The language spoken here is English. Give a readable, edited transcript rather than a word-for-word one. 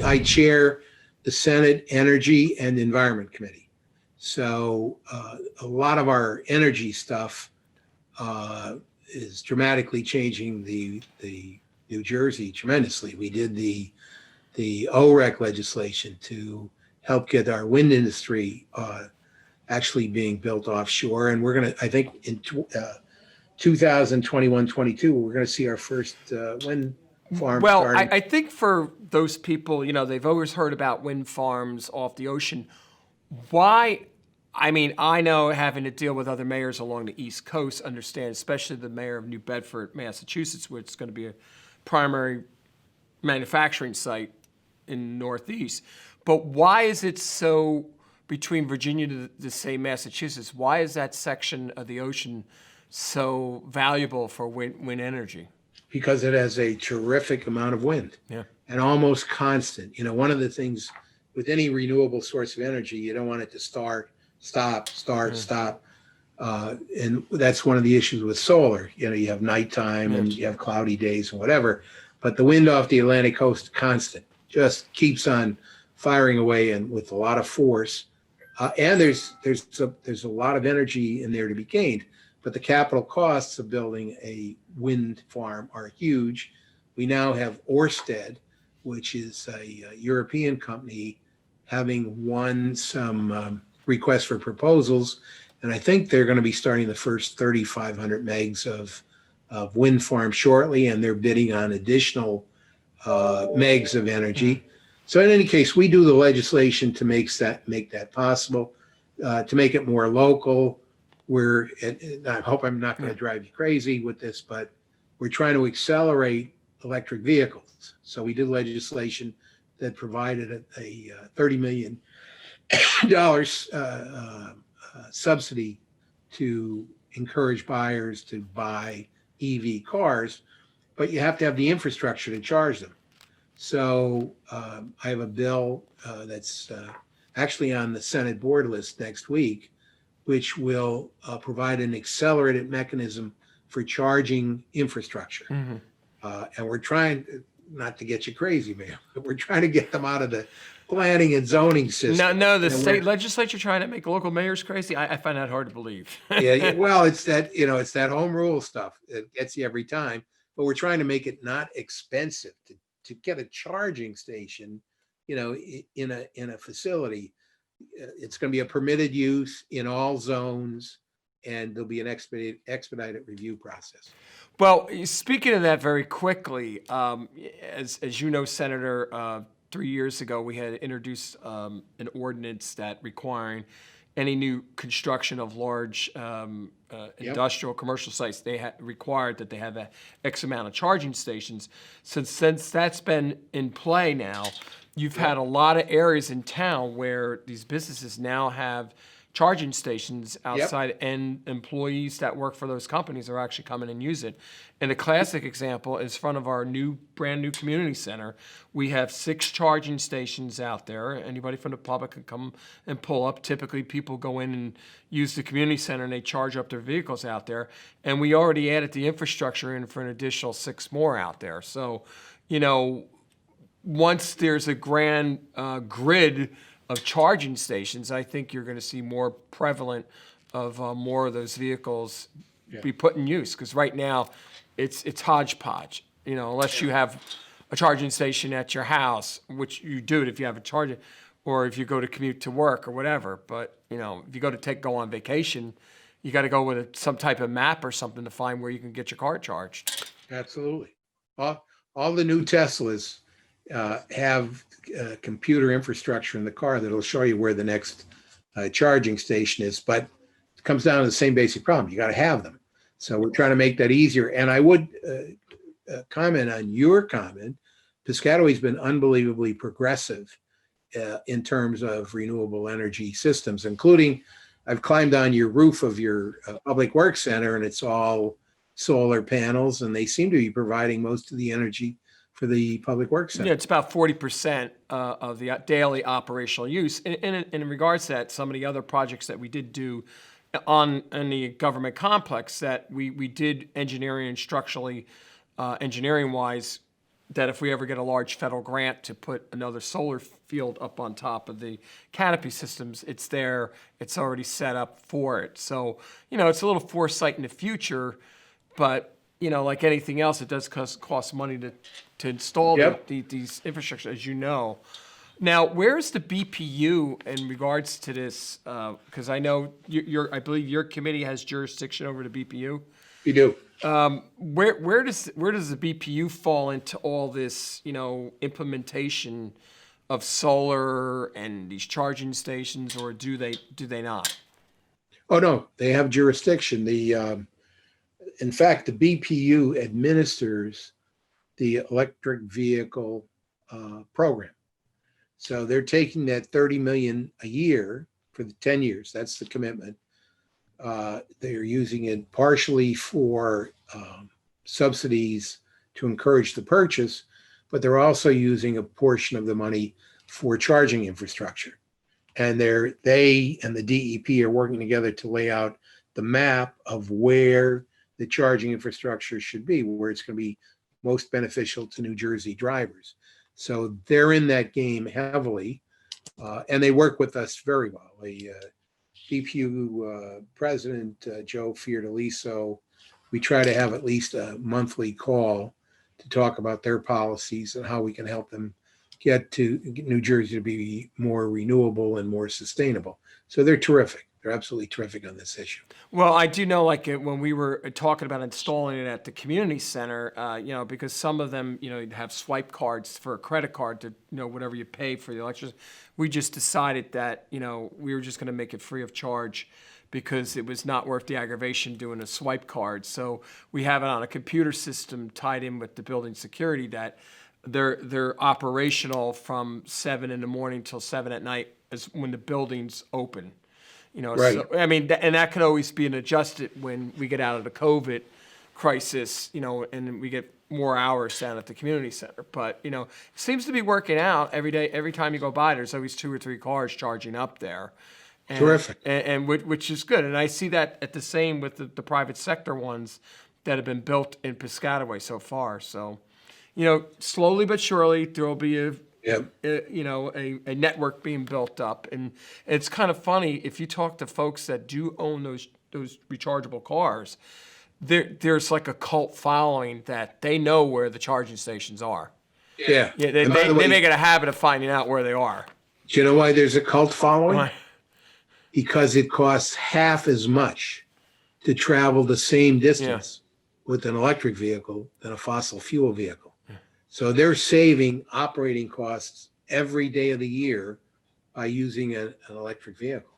I chair the Senate Energy and Environment Committee. So a lot of our energy stuff is dramatically changing the New Jersey tremendously. We did the OREC legislation to help get our wind industry actually being built offshore. And we're going to, I think in 2021-22, we're going to see our first wind farm Well, starting. I think for those people, they've always heard about wind farms off the ocean. Why? I mean, I know having to deal with other mayors along the East Coast, understand, especially the mayor of New Bedford, Massachusetts, which is going to be a primary manufacturing site in Northeast. But why is it so, between Virginia to say Massachusetts, why is that section of the ocean so valuable for wind energy? Because it has a terrific amount of wind. Yeah. And almost constant. One of the things with any renewable source of energy, you don't want it to start, stop. And that's one of the issues with solar. You have nighttime and you have cloudy days and whatever, but the wind off the Atlantic coast, constant, just keeps on firing away and with a lot of force. And there's a lot of energy in there to be gained, but the capital costs of building a wind farm are huge. We now have Ørsted, which is a European company, having won some requests for proposals. And I think they're going to be starting the first 3,500 megs of wind farm shortly, and they're bidding on additional megs of energy. So in any case, we do the legislation to make that possible, to make it more local. I hope I'm not going to drive you crazy with this, but we're trying to accelerate electric vehicles. So we did legislation that provided a $30 million subsidy to encourage buyers to buy EV cars, but you have to have the infrastructure to charge them. So I have a bill that's actually on the Senate board list next week, which will provide an accelerated mechanism for charging infrastructure. And we're trying, not to get you crazy, man, but we're trying to get them out of the planning and zoning system. No, the state legislature trying to make local mayors crazy. I find that hard to believe. Yeah, well, it's that home rule stuff that gets you every time. But we're trying to make it not expensive to get a charging station, in a facility. It's going to be a permitted use in all zones, and there'll be an expedited review process. Well, speaking of that very quickly, as you know, Senator, 3 years ago, we had introduced an ordinance that requiring any new construction of large industrial commercial sites, they required that they have a X amount of charging stations. Since that's been in play now, you've had a lot of areas in town where these businesses now have charging stations outside, and employees that work for those companies are actually coming and use it. And a classic example is front of our brand new community center. We have 6 charging stations out there. Anybody from the public can come and pull up. Typically, people go in and use the community center and they charge up their vehicles out there. And we already added the infrastructure in for an additional 6 more out there. So, once there's a grand grid of charging stations, I think you're going to see more prevalent of more of those vehicles be put in use. Because right now, it's hodgepodge. Unless you have a charging station at your house, which you do it if you have a charger, or if you go to commute to work or whatever. But if you go on vacation, you got to go with some type of map or something to find where you can get your car charged. Absolutely. All the new Teslas have computer infrastructure in the car that'll show you where the next charging station is, but it comes down to the same basic problem. You got to have them. So we're trying to make that easier. And I would comment on your comment. Piscatawy's been unbelievably progressive in terms of renewable energy systems, including I've climbed on your roof of your public works center, and it's all solar panels, and they seem to be providing most of the energy for the public works center. Yeah, it's about 40% of the daily operational use. In regards to that, some of the other projects that we did do in the government complex that we did engineering and structurally, engineering-wise, that if we ever get a large federal grant to put another solar field up on top of the canopy systems, it's there, it's already set up for it. So, it's a little foresight in the future, but, like anything else, it does cost money to install Yep. these infrastructure, as you know. Now, where's the BPU in regards to this? Because I know I believe your committee has jurisdiction over the BPU. We do. Where does the BPU fall into all this, implementation of solar and these charging stations, or do they not? Oh, no, they have jurisdiction. In fact, the BPU administers the electric vehicle program. So they're taking that 30 million a year for the 10 years. That's the commitment. They're using it partially for subsidies to encourage the purchase, but they're also using a portion of the money for charging infrastructure. And they and the DEP are working together to lay out the map of where the charging infrastructure should be, where it's going to be most beneficial to New Jersey drivers. So they're in that game heavily, and they work with us very well. The DPU president, Joe Fiordaliso, we try to have at least a monthly call to talk about their policies and how we can help them get New Jersey to be more renewable and more sustainable. So they're terrific. They're absolutely terrific on this issue. Well, I do know, like when we were talking about installing it at the community center, because some of them, have swipe cards for a credit card to, whatever you pay for the electricity. We just decided that, we were just going to make it free of charge because it was not worth the aggravation doing a swipe card. So we have it on a computer system tied in with the building security that they're operational from 7 in the morning till 7 at night is when the building's open. Right. So, I mean, and that could always be adjusted when we get out of the COVID crisis, and we get more hours down at the community center. But, it seems to be working out every day. Every time you go by, there's always 2 or 3 cars charging up there. Terrific. And which is good. And I see that at the same with the private sector ones that have been built in Piscataway so far. So, slowly but surely, there will be a network being built up. And it's kind of funny, if you talk to folks that do own those rechargeable cars, there's like a cult following that they know where the charging stations are. Yeah. They make it a habit of finding out where they are. Do you know why there's a cult following? Why? Because it costs half as much to travel the same distance with an electric vehicle than a fossil fuel vehicle. So they're saving operating costs every day of the year by using an electric vehicle.